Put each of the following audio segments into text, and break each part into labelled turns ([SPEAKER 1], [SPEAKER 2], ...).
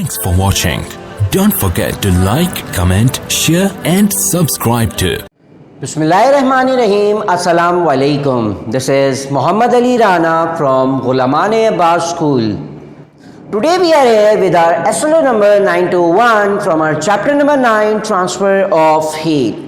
[SPEAKER 1] Thanks for watching. Don't forget to like, comment, share and subscribe to
[SPEAKER 2] Bismillahirrahmanirrahim. Assalamu alaikum. This is Muhammad Ali Rana from Ghulamane Abbas School. Today we are here with our SLO number 921 from our chapter number 9, Transfer of Heat.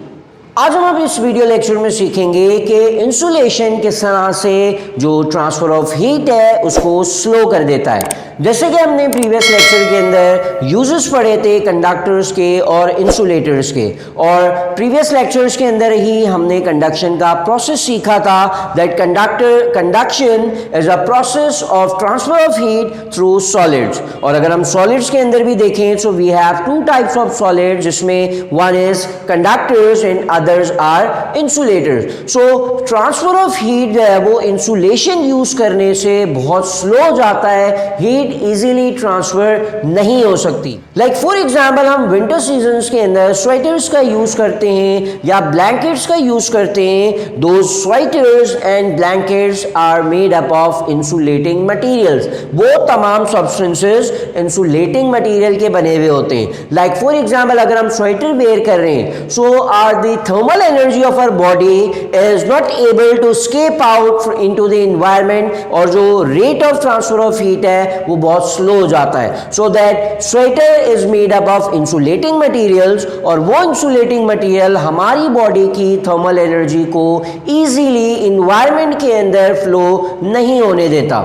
[SPEAKER 2] आज हम इस video lecture में सीखेंगे कि insulation किस तरह से जो ट्रांसफ़र ऑफ हीट है उसको स्लो कर देता है। जैसे कि हमने प्रीवियस लेक्चर के अंदर यूजेस पढ़े थे कंडक्टर्स के और इंसुलेटर्स के, और प्रीवियस लेक्चर्स के अंदर ही हमने कंडक्शन का प्रोसेस सीखा था that conduction is a process of transfer of heat through solids. और अगर हम सॉलिड्स के अंदर भी देखें so we have two types of solids, जिसमें one is conductors and others are insulators. So transfer of heat जो है वो इंसुलेशन यूज करने से बहुत स्लो जाता है, हीट इजीली ट्रांसफर नहीं हो सकती। लाइक फॉर एग्जांपल हम विंटर सीजन्स के अंदर स्वेटर्स का यूज करते हैं या ब्लैंकेट्स का यूज करते हैं। दो sweaters and blankets are made up of insulating materials. वो तमाम सब्सटेंसेस इंसुलेटिंग मटेरियल के बने हुए होते हैं। लाइक फॉर एग्जांपल अगर हम स्वेटर वेयर कर रहे हैं so are the thermal energy of our body is not able to escape out into the environment, और जो rate of transfer of heat है वो बहुत slow हो जाता है। So that sweater is made up of insulating materials, और वो insulating material हमारी body की thermal energy को easily environment के अंदर flow नहीं होने देता।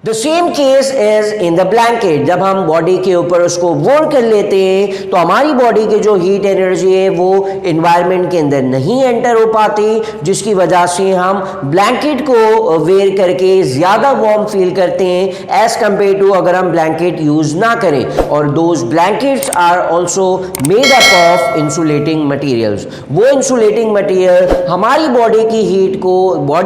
[SPEAKER 2] The same case is in the blanket. जब हम बॉडी के ऊपर उसको वोर कर लेते हैं तो हमारी बॉडी की जो हीट एनर्जी है वो इन्वायरमेंट के अंदर नहीं एंटर हो पाती, जिसकी वजह से हम ब्लैंकेट को वेयर करके ज़्यादा वार्म फील करते हैं एज कम्पेयर टू अगर हम ब्लैंकेट यूज़ ना करें। और those blankets are also made up of insulating materials. वो इंसुलेटिंग मटीरियल हमारी बॉडी की हीट को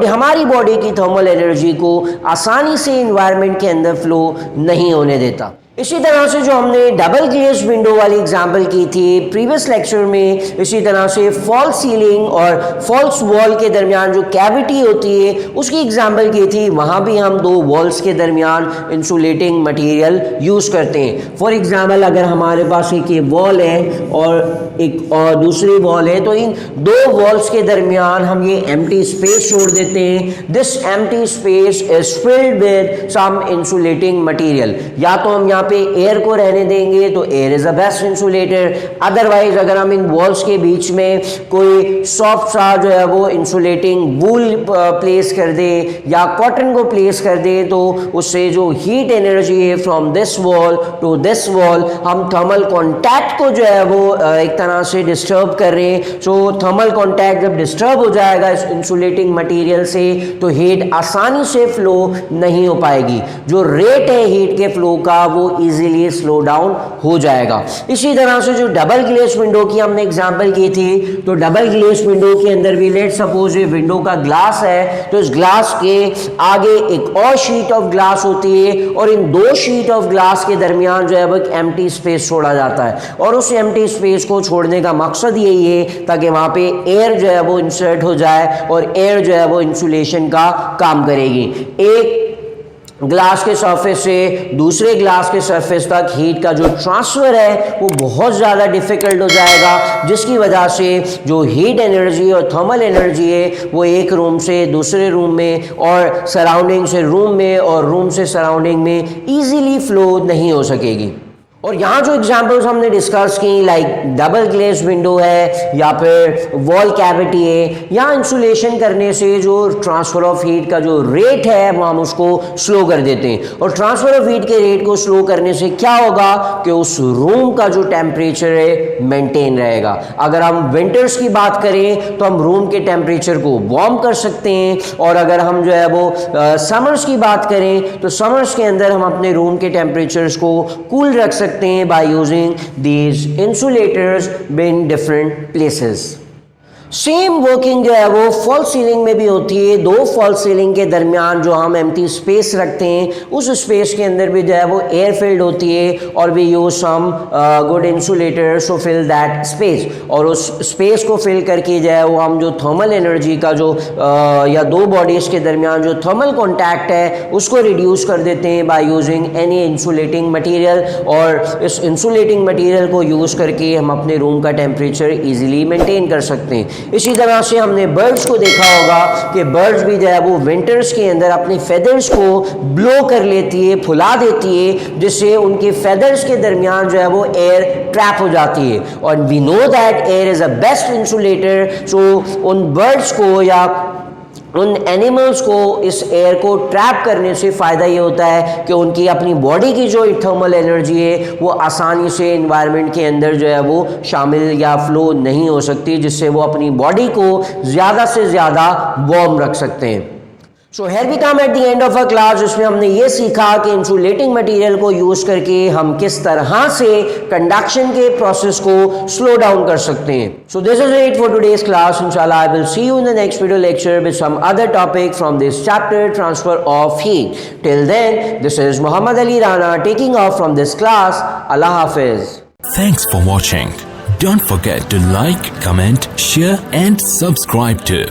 [SPEAKER 2] हमारी बॉडी की थर्मल एनर्जी को आसानी से इन्वायरमेंट के अंदर फ्लो नहीं होने देता। इसी तरह से जो हमने डबल ग्लेज विंडो वाली एग्जांपल की थी प्रीवियस लेक्चर में, इसी तरह से फॉल्स सीलिंग और फॉल्स वॉल के दरमियान जो कैविटी होती है उसकी एग्जांपल की थी। वहाँ भी हम दो वॉल्स के दरमियान इंसुलेटिंग मटेरियल यूज़ करते हैं। फॉर एग्जांपल अगर हमारे पास एक ये वॉल है और एक और दूसरी वॉल है तो इन दो वॉल्स के दरमियान हम ये एम्प्टी स्पेस छोड़ देते हैं। This empty space is filled with some insulating material. या तो हम यहाँ पे एयर को रहने देंगे तो air is a best insulator, otherwise अगर हम इन वॉल्स के बीच में कोई सॉफ्ट सा जो है वो इंसुलेटिंग वूल प्लेस कर दे या कॉटन को प्लेस कर दे तो उससे जो हीट एनर्जी है from this wall to this wall, हम थर्मल कॉन्टैक्ट को जो है वो एक तरह से डिस्टर्ब कर रहे हैं। सो थर्मल कॉन्टैक्ट जब डिस्टर्ब हो जाएगा इस इंसुलेटिंग मटेरियल से तो हीट आसानी से फ्लो नहीं हो पाएगी। जो रेट है हीट के फ्लो का वो इजीली स्लो डाउन हो जाएगा। इसी तरह से जो डबल ग्लेस विंडो की हमने एग्जांपल की थी तो डबल ग्लेस विंडो के अंदर भी लेट सपोज ये विंडो का ग्लास है तो इस ग्लास के आगे एक और शीट ऑफ ग्लास होती है और इन दो शीट ऑफ ग्लास के दरमियान जो है वो एक एम्प्टी स्पेस छोड़ा जाता है। और उस एम्प्टी स्पेस को छोड़ने का मकसद यही है ताकि वहाँ पे एयर जो है वो इंसर्ट हो जाए और एयर जो है वो इंसुलेशन का काम करेगी। एक ग्लास के सरफेस से दूसरे ग्लास के सरफेस तक हीट का जो ट्रांसफ़र है वो बहुत ज़्यादा डिफ़िकल्ट हो जाएगा, जिसकी वजह से जो हीट एनर्जी और थर्मल एनर्जी है वो एक रूम से दूसरे रूम में और सराउंडिंग से रूम में और रूम से सराउंडिंग में ईजीली फ्लो नहीं हो सकेगी। और यहाँ जो एग्जांपल्स हमने डिस्कस की लाइक डबल ग्लेज विंडो है या फिर वॉल कैविटी है, यहाँ इंसुलेशन करने से जो ट्रांसफ़र ऑफ हीट का जो रेट है वो हम उसको स्लो कर देते हैं। और ट्रांसफ़र ऑफ हीट के रेट को स्लो करने से क्या होगा कि उस रूम का जो टेम्परेचर है मेंटेन रहेगा। अगर हम विंटर्स की बात करें तो हम रूम के टेम्परेचर को वार्म कर सकते हैं, और अगर हम जो है वो समर्स की बात करें तो समर्स के अंदर हम अपने रूम के टेम्परेचर्स को कूल रख सकते हैं by using these insulators in different places. Same working जो है वो फॉल्स सीलिंग में भी होती है। दो फॉल्स सीलिंग के दरमियान जो हम एम्प्टी स्पेस रखते हैं उस स्पेस के अंदर भी जो है वो एयर फिल्ड होती है और we use some good insulators to fill that space, और उस स्पेस को फिल करके जो है वो हम जो थर्मल एनर्जी का जो या दो बॉडीज के दरमियान जो थर्मल कॉन्टैक्ट है उसको रिड्यूस कर देते हैं by using any insulating material, और इस इंसुलेटिंग मटेरियल को यूज़ करके हम अपने रूम का टेम्परेचर ईजिली मेंटेन कर सकते हैं। इसी तरह से हमने बर्ड्स को देखा होगा कि बर्ड्स भी जो है वो विंटर्स के अंदर अपने फेदर्स को ब्लो कर लेती है, फुला देती है, जिससे उनके फेदर्स के दरमियान जो है वो एयर ट्रैप हो जाती है, और we know that air is a best insulator. So उन बर्ड्स को या उन एनिमल्स को इस एयर को ट्रैप करने से फ़ायदा ये होता है कि उनकी अपनी बॉडी की जो थर्मल एनर्जी है वो आसानी से इन्वायरमेंट के अंदर जो है वो शामिल या फ्लो नहीं हो सकती, जिससे वो अपनी बॉडी को ज़्यादा से ज़्यादा वार्म रख सकते हैं। So here we come at the end of a class, जिसमें हमने ये सीखा कि इंसुलेटिंग मटेरियल को यूज़ करके हम किस तरह से कंडक्शन के प्रोसेस को स्लो डाउन कर सकते हैं। So this is it for today's class. इंशाल्लाह I will see you in the next video lecture with some other topic from this chapter, transfer of heat. Till then, this is Mohammad Ali Rana taking off from this class. Allah Hafiz.
[SPEAKER 1] Thanks for watching. Don't forget to like, comment, share and subscribe to